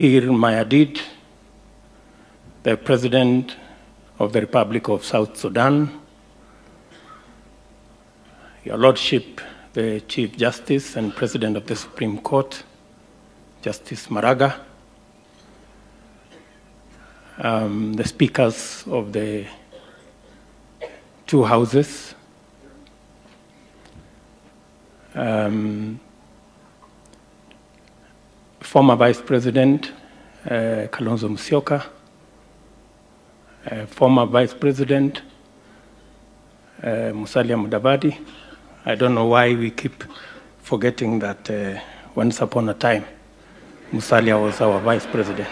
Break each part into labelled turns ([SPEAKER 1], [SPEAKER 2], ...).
[SPEAKER 1] Ir Mayadit, the President of the Republic of South Sudan, Your Lordship, the Chief Justice and President of the Supreme Court, Justice Maraga, the speakers of the two houses, former Vice President Kalonzo Musyoka, former Vice President Musalia Mudavadi. I don't know why we keep forgetting that once upon a time, Musalia was our Vice President.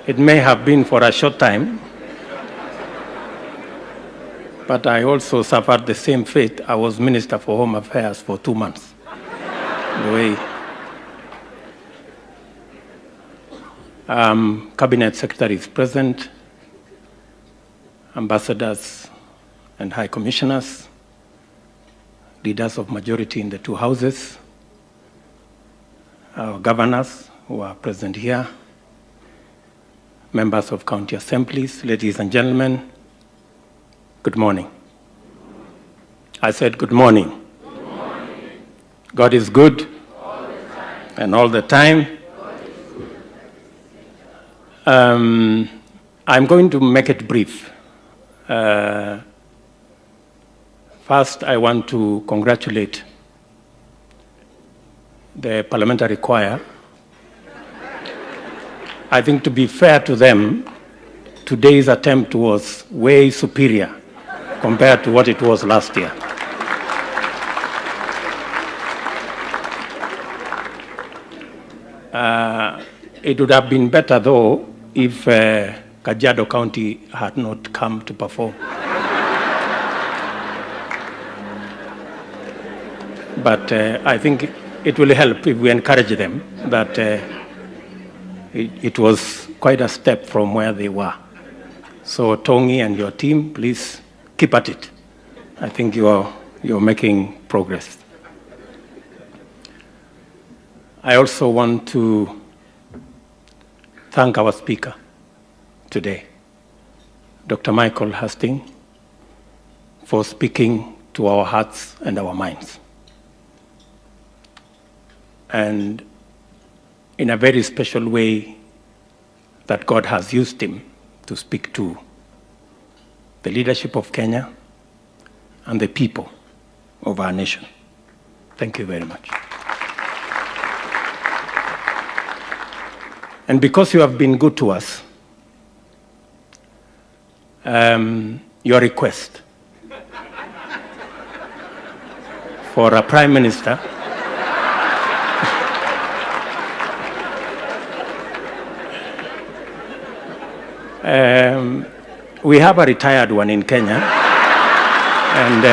[SPEAKER 1] It may have been for a short time, but I also suffered the same fate. I was Minister for Home Affairs for 2 months. The way Cabinet Secretaries present, ambassadors and high commissioners, leaders of majority in the two houses, our governors who are present here, members of county assemblies, ladies and gentlemen, good morning. I said good morning.
[SPEAKER 2] Good morning.
[SPEAKER 1] God is good
[SPEAKER 2] All the time.
[SPEAKER 1] and all the time. I'm going to make it brief. First, I want to congratulate the parliamentary choir. I think, to be fair to them, today's attempt was way superior compared to what it was last year. It would have been better, though, if Kajiado County had not come to perform. But I think it will help if we encourage them that it was quite a step from where they were. So Tongi and your team, please keep at it. I think you're making progress. I also want to thank our speaker today, Dr. Michael Hastings, for speaking to our hearts and our minds. And in a very special way that God has used him to speak to the leadership of Kenya and the people of our nation. Thank you very much. And because you have been good to us, your request for a prime minister we have a retired one in Kenya, and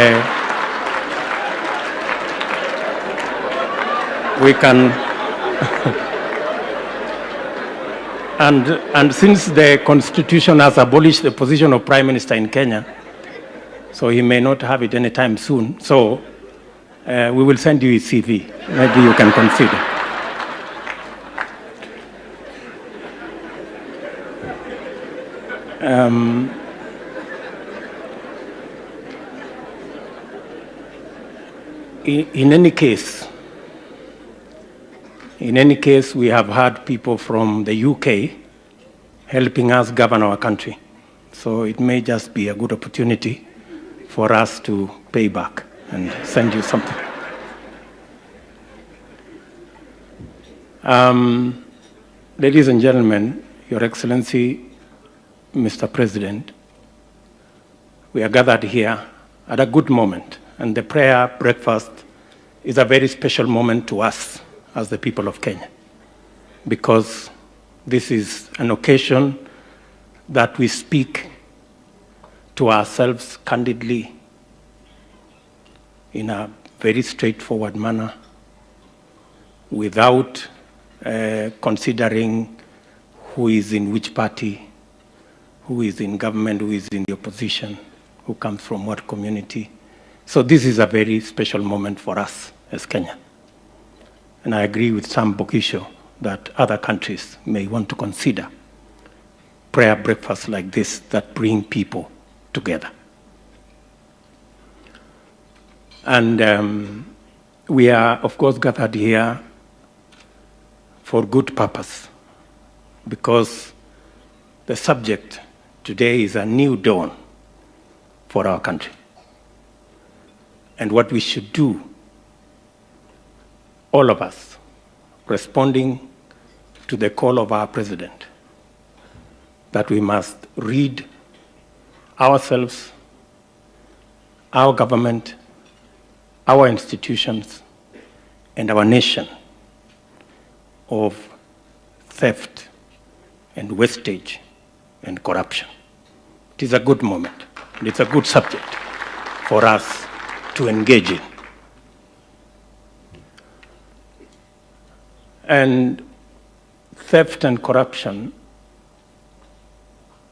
[SPEAKER 1] we can and since the Constitution has abolished the position of Prime Minister in Kenya, so he may not have it anytime soon. So we will send you his CV. Maybe you can consider. In any case, we have had people from the UK helping us govern our country. So it may just be a good opportunity for us to pay back and send you something. Ladies and gentlemen, Your Excellency, Mr. President, we are gathered here at a good moment, and the prayer breakfast is a very special moment to us as the people of Kenya, because this is an occasion that we speak to ourselves candidly in a very straightforward manner, without considering who is in which party, who is in government, who is in the opposition, who comes from what community. So this is a very special moment for us as Kenya. And I agree with Sam Bokisho that other countries may want to consider prayer breakfasts like this that bring people together. And we are, of course, gathered here for good purpose, because the subject today is a new dawn for our country. And what we should do, all of us, responding to the call of our president, that we must rid ourselves, our government, our institutions, and our nation of theft and wastage and corruption. It is a good moment, and it's a good subject for us to engage in. And theft and corruption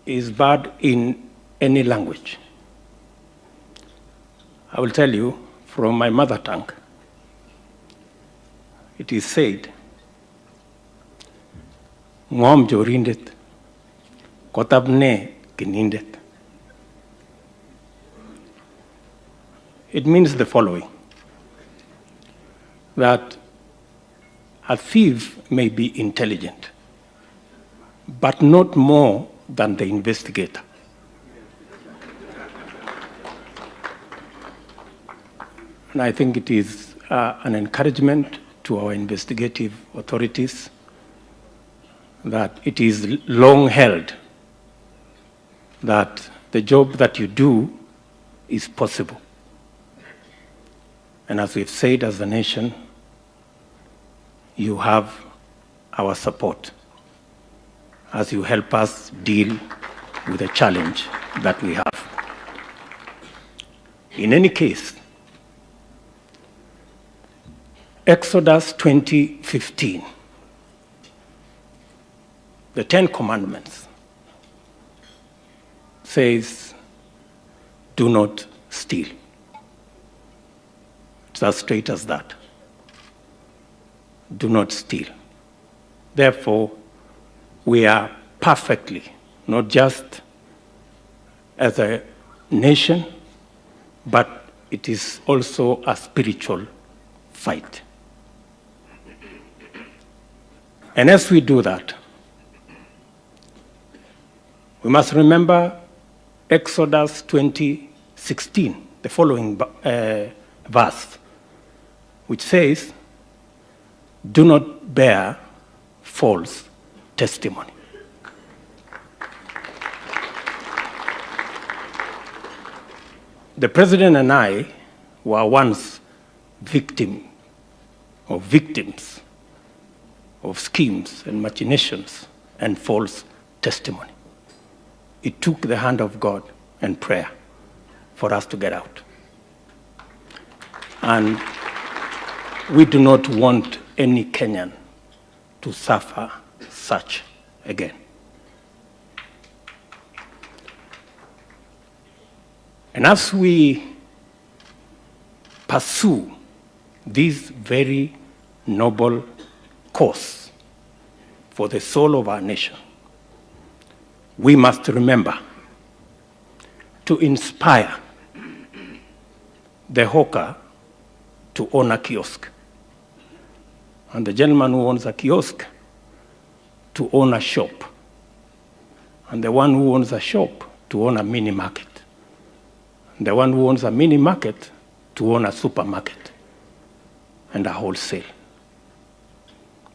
[SPEAKER 1] is bad in any language. I will tell you from my mother tongue. It is said, Ngom jorindet, kotabne kinindet. It means the following, that a thief may be intelligent, but not more than the investigator. And I think it is an encouragement to our investigative authorities that it is long held that the job that you do is possible. And as we've said as a nation, you have our support as you help us deal with the challenge that we have. In any case, Exodus 20:15, the Ten Commandments, says, do not steal. It's as straight as that. Do not steal. Therefore, we are perfectly, not just as a nation, but it is also a spiritual fight. And as we do that, we must remember Exodus 20:16, the following verse, which says, do not bear false testimony. The president and I were once victims of schemes and machinations and false testimony. It took the hand of God and prayer for us to get out. And we do not want any Kenyan to suffer such again. And as we pursue this very noble cause for the soul of our nation, we must remember to inspire the hawker to own a kiosk, and the gentleman who owns a kiosk to own a shop, and the one who owns a shop to own a mini market, and the one who owns a mini market to own a supermarket and a wholesale.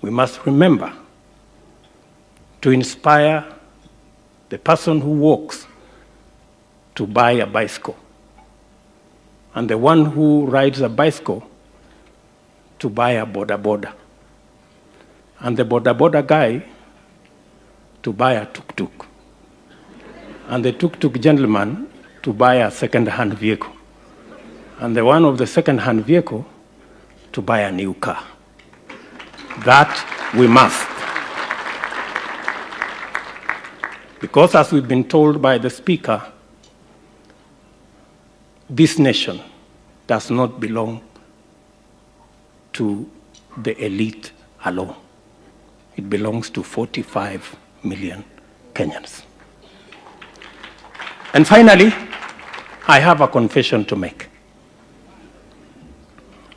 [SPEAKER 1] We must remember to inspire the person who walks to buy a bicycle, and the one who rides a bicycle to buy a boda, and the boda guy to buy a tuk-tuk, and the tuk-tuk gentleman to buy a second-hand vehicle, and the one of the second-hand vehicle to buy a new car. That we must. Because as we've been told by the speaker, this nation does not belong to the elite alone. It belongs to 45 million Kenyans. And finally, I have a confession to make.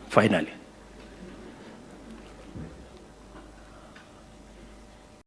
[SPEAKER 1] Finally.